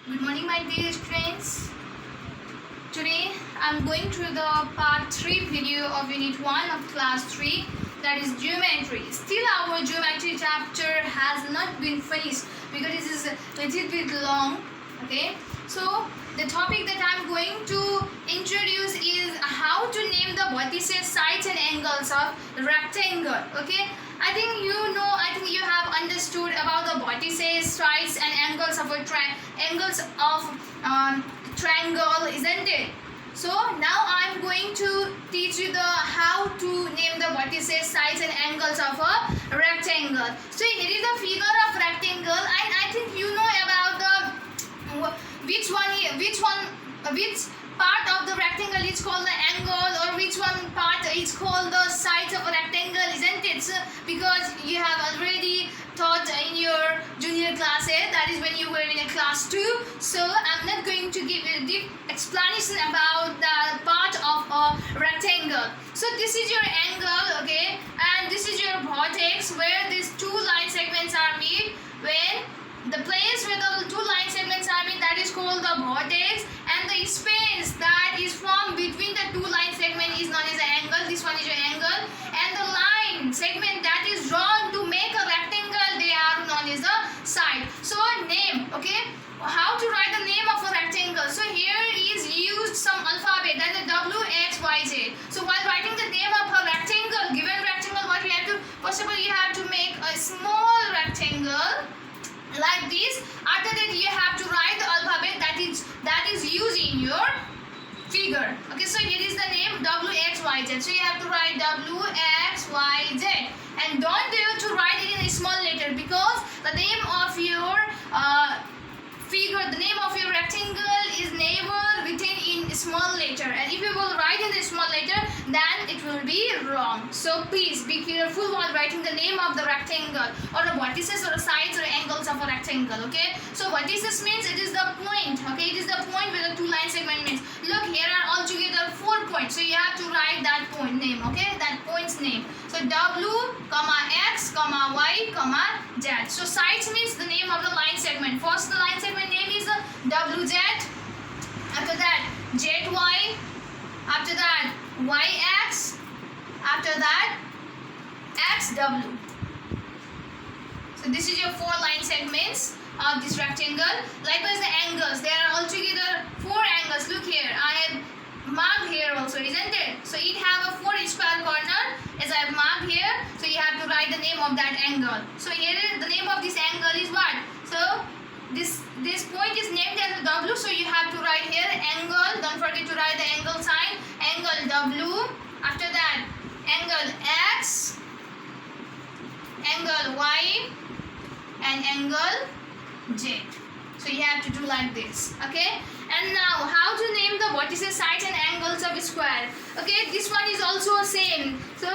Good morning, my dear students. Today I'm going through the part 3 video of unit 1 of class 3, that is geometry. Still our geometry chapter has not been finished because it is a little bit long. Okay, so the topic that I'm going to introduce is how to name the vertices, sides and angles of rectangle. Okay, I think you have understood about the vertices, sides and angles of a triangle, isn't it? So now I'm going to teach you the how to name the vertices, sides and angles of a rectangle. So here is the figure of rectangle, and I think you know about the which part of the rectangle is called the angle, or which one part is called the sides of a rectangle, isn't it? So, because you have already taught in your junior classes, that is when you were in a class 2. So I'm not going to give you a deep explanation about the part of a rectangle. So this is your angle, okay, and this is your vertex where these two line segments are made. When the place where the two line segments are made, that is called the vertex, and the space that is formed between the two line segment is known as the angle. This one is your angle, and the line segment that is drawn to make a rectangle, they are known as the side. So name, okay, how to write the name of a rectangle. So here is used some alphabet, that is W, X, Y, Z. So while writing the name of a rectangle, given rectangle, what you have to, first of all you have to make a small rectangle like this. After that you have to write the alphabet that is used in your figure. Okay, so here is the name W, X, Y, Z. So you have to write W, X, Y, Z, and don't dare to write it in a small letter, because the name of your figure, the name of your rectangle is never written in a small letter, and if you will write in a small letter, then it will be wrong. So please be careful while writing the name of the rectangle, or the vertices or the sides or angles of a rectangle. Okay, so vertices means it is the point. Okay, it is the point where the two line segment means. Look, here are altogether 4 points, so you have to write that point name. Okay, that point's name. So W, X, Y, Z. So sides means the name of the line segment. First the line segment name is WZ, after that ZY, after that YX, after that XW. So this is your 4 line segments of this rectangle. Likewise the angles, there are altogether 4 angles. Look here, I have marked here also, isn't it? So it have a 4 square corner as I have marked here. So you have to write the name of that angle. So here is the name of this angle is what? So this point is named as a W, so you have to write here angle. Don't forget to write the angle sign. Angle W. After that angle X, angle Y, and angle Z. So you have to do like this. Okay, and now how to name the vertices, sides and angles of a square. Okay, this one is also same. So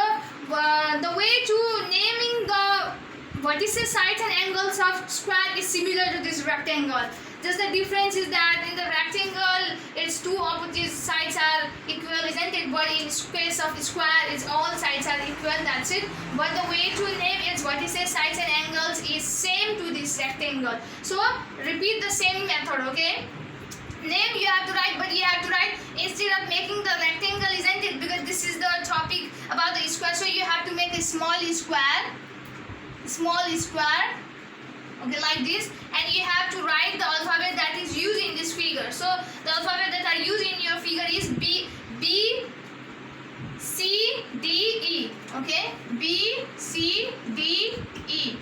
the way to naming the vertices, sides and angles of square is similar to this rectangle. Just the difference is that in the rectangle its two opposite sides are equal, isn't it? But in case of square, its all sides are equal, that's it. But the way to name its vertices, sides and angles is same to this rectangle. So repeat the same method. Okay, name you have to write, but you have to write instead of making the rectangle, isn't it? Because this is the topic about the square, so you have to make a small square, okay, like this, and you have to write the alphabet that is used in this figure. So the alphabet that are used in your figure is B, C, D, E. Okay, B, C, D, E.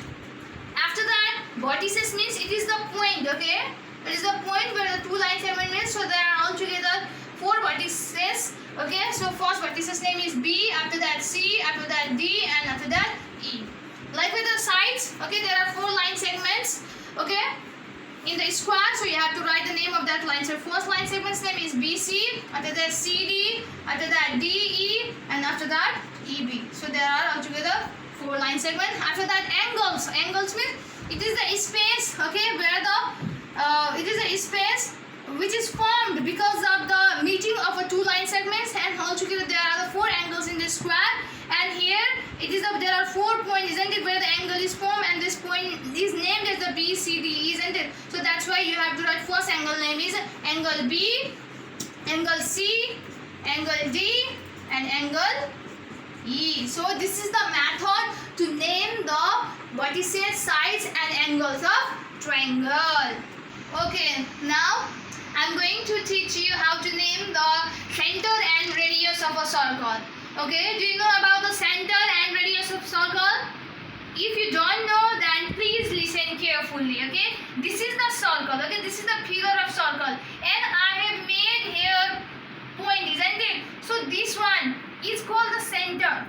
After that vertices means it is the point. Okay, it is the point where the two line segment means. So there are altogether 4 vertices. Okay, so first vertices name is B, after that C, after that D, and after that E. Like with the sides, okay, there are 4 line segments, okay, in the square, so you have to write the name of that line. So first line segment's name is BC, after that CD, after that DE, and after that EB. So there are altogether 4 line segments. After that angles means it is the space, okay, where the it is a space which is formed because of the meeting of a 2 line segments, and altogether there are the 4 angles in the square, and here there are 4 points, isn't it, where the angle is formed, and this point is named as the BCD, isn't it? So that's why you have to write first angle name is angle B, angle C, angle D, and angle E. So this is the method to name the vertices, sides, and angles of triangle. Okay, now I'm going to teach you how to name the center and radius of a circle. Okay, do you know about the center and radius of circle? If you don't know, then please listen carefully. Okay, this is the circle. Okay, this is the figure of circle, and I have made here point, isn't it? So this one is called the center.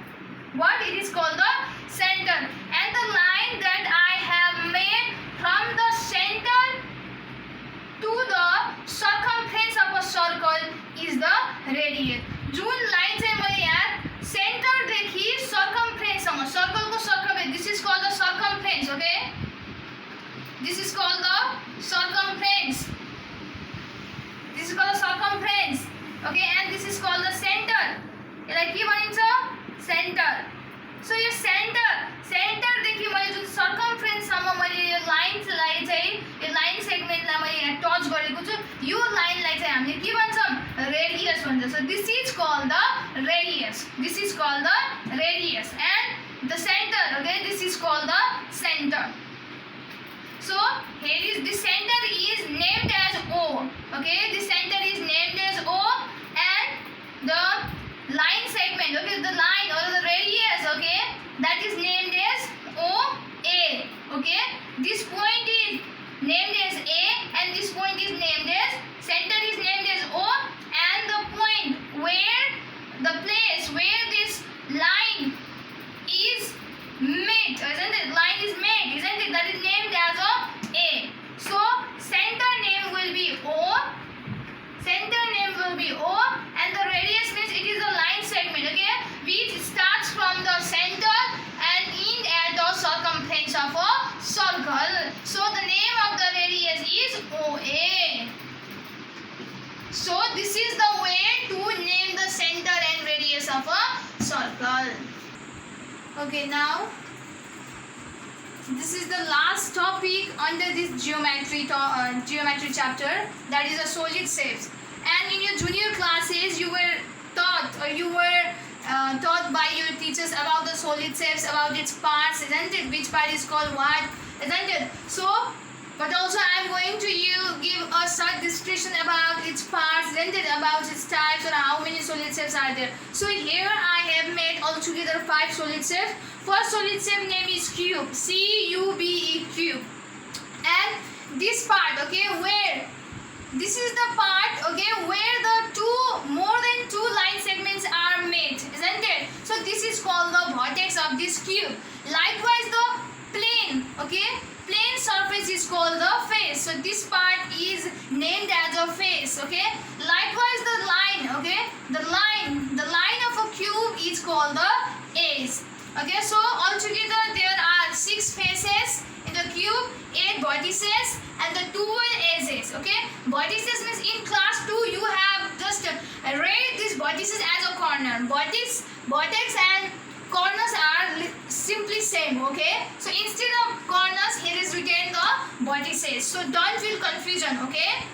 What? It is called the center, and the line that I have made from the center to the circumference of a circle is the radius. जुन line चाहिँ मैले यहाँ centre देखि circumference सम्म सर्कलको circumference, this is called the circumference. Okay, this is called the circumference, this is called the circumference. Okay, and this is called the centre. यसलाई के भनिन्छ? सेन्टर. सो यो सेन्टर देखि मैले जुन सर्कमफ्रेन्स सम्म मैले यो लाइनलाई चाहिँ यो लाइन सेगमेन्टलाई मैले यहाँ टच गरेको छु, यो लाइनलाई चाहिँ हामीले के भन्छौँ? रेडियस भन्छ. So this is called the radius. This is called the radius, and the centre. Okay, this is called the centre. So here is the center is named as O. Okay, the center is named as O, and the line segment, okay, the line or the radius, okay, that is named as OA. Okay, this point is named as A, and this point is named as center is named as O, and the point where the place where this line is met, isn't it? Line is met, isn't it? That is named as A. So center name will be O. Center name will be O, and the radius means it is a line segment. Okay, which starts from the center and end at the circumference of a circle. So the name of the radius is OA. So this is the way to name the center and radius of a circle. Okay, now this is the last topic under this geometry chapter, that is the solid shapes. And in your junior classes you were taught by your teachers about the solid shapes, about its parts, isn't it? Which part is called what, isn't it? So but also I am going to give a short description about its parts, isn't it? About its types, or how many solid shapes are there. So here I have made altogether 5 solid shapes. First solid shape name is cube, C-U-B-E, cube. And this part, okay, where this is the part, okay, where the more than two line segments are made, isn't it? So this is called the vertex of this cube. Likewise the plane, okay, plane surface is called the face. So this part is named as a face, okay. Likewise the line, okay, the line of a cube is called the edge. Okay, so altogether there are 6 faces in the cube, 8 vertices, and the 12 edges. Okay, vertices means in class 2 you have just read these vertices as a corner. Vertex and corners are simply same. Okay, so instead of corners here is written the vertices. So don't feel confusion. Okay.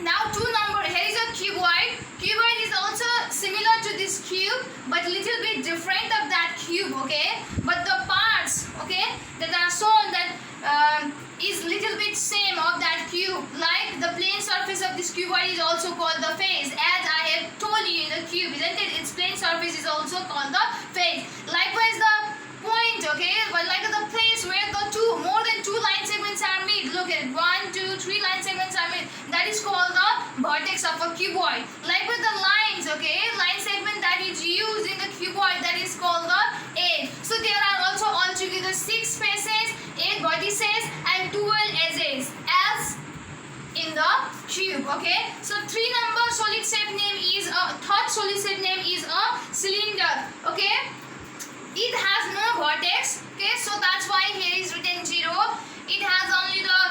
Now 2 number, here is a cuboid. Cuboid is also similar to this cube, but little bit different of that cube, okay. But the parts, okay, that are shown that is little bit same of that cube. Like the plane surface of this cuboid is also called the face, as I have told you in the cube, isn't it? Its plane surface is also called the face. Likewise the point, okay, but like the place where the more than 2 line segments are made. Look at 1, 2, 3 line segments are made. That is called the vertex of a cuboid. Like with the lines, okay, line segment that is used in the cuboid, that is called the edge. So there are also altogether 6 faces, 8 vertices, and 12 edges as in the cube. Okay, so 3 number solid shape name is third solid shape name is a cylinder. Okay, it has no vertex. Okay, so that's why here is written 0. It has only the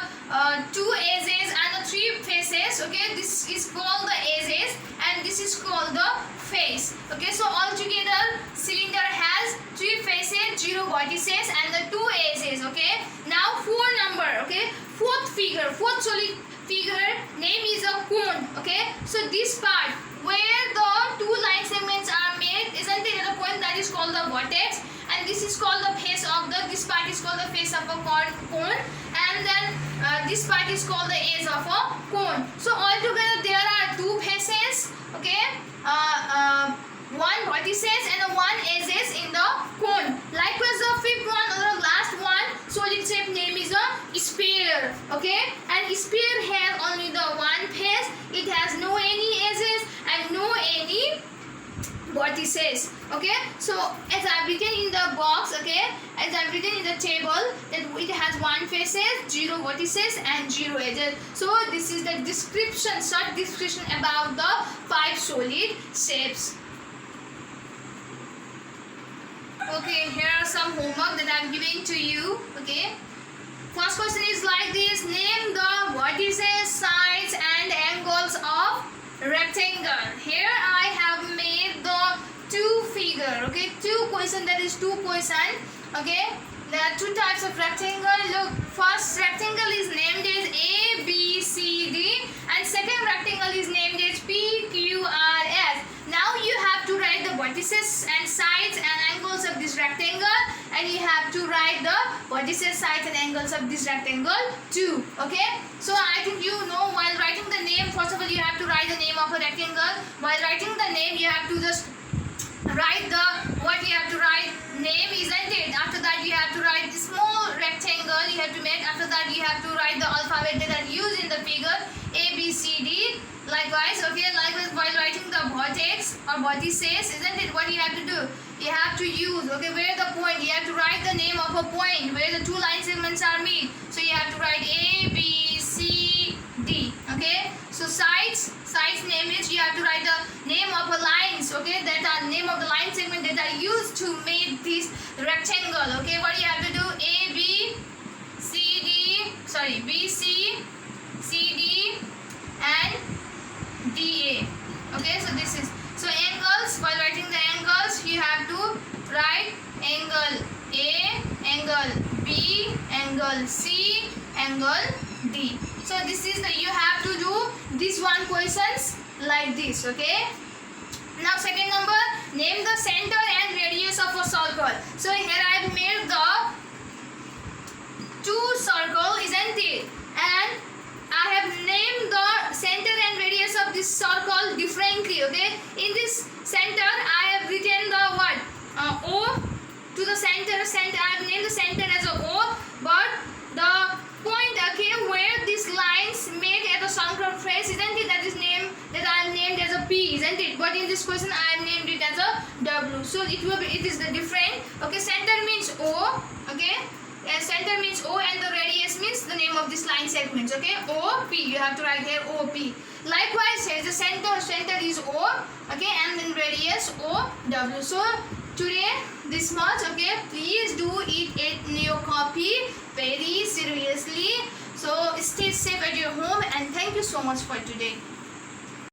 2 edges and the 3 faces. Okay, this is called the edges and this is called the face. Okay, so altogether cylinder has 3 0 vertices and the 2 edges. Okay. Now 4 number. Okay. Fourth figure, fourth solid figure name is a cone. Okay. So this part where the 2 line segments are made, isn't it, at a point that is called the vertex, and this is called the face of the, this part is called the face of a cone, and then this part is called the edge of a cone. So altogether there are 2 faces. Okay. One vertices and 1 edges in the cone. Likewise, the fifth one or the last one solid shape name is a sphere. Okay, and sphere has only the 1 face. It has no any edges and no any vertices. Okay, so as I've written in the box, okay, as I've written in the table, that it has 1 faces, 0 vertices and 0 edges. So this is the description, short description about the 5 solid shapes. Okay, here are some homework that I'm giving to you. Okay, first question is like this: name the vertices, sides and angles of rectangle. Here I have made the 2 figure. Okay, 2 question, that is 2 question. Okay, there are 2 types of rectangle. Look, first rectangle is named as A, B, C, D, and second rectangle is named as P, Q, R, S. Now you have to write the vertices and sides and angles of this rectangle, and you have to write the vertices, sides and angles of this rectangle too. Okay, so I think you know, while writing the name, first of all you have to write the name of a rectangle. While writing the name, you have to just write the, what you have to write, name, isn't it? After that you have to write the small rectangle you have to make. After that you have to write the alphabet that are used in the figure, A, B, C, D. Likewise, okay, likewise while writing the vertex or vertices, isn't it, what you have to do? You have to use, okay, where the point, you have to write the name of a point where the 2 line segments are made. So you have to write A, B, C, D. Okay, so sides name is, you have to write the name of the lines, okay, that are name of the line segment that are used to make this rectangle. Okay, what you have to do, A, B, C, D, sorry, B, C, C, D and D, A. Okay, so this is, so angles, while writing the angles you have to write angle A, angle B, angle C, angle D. So this is the, you have to do this one questions like this. Okay, now second number, name the center and radius of a circle. So here I have made the 2 circle, isn't it, and I have named the center and radius of this circle differently. Okay, in this center I have written the what, O to the center, I have named the center as a O, but the point, okay, where these lines make at the circumference, isn't it, that is named, that I have named as a P, isn't it, but in this question I have named it as a W. So it will be, it is the different. Okay, center means O. Okay, center means O and the radius means the name of this line segments. Okay, OP, you have to write here OP. Likewise here the center is O, okay, and then radius OW. So today this much. Okay, please do it in your copy very seriously. So stay safe at your home, and thank you so much for today.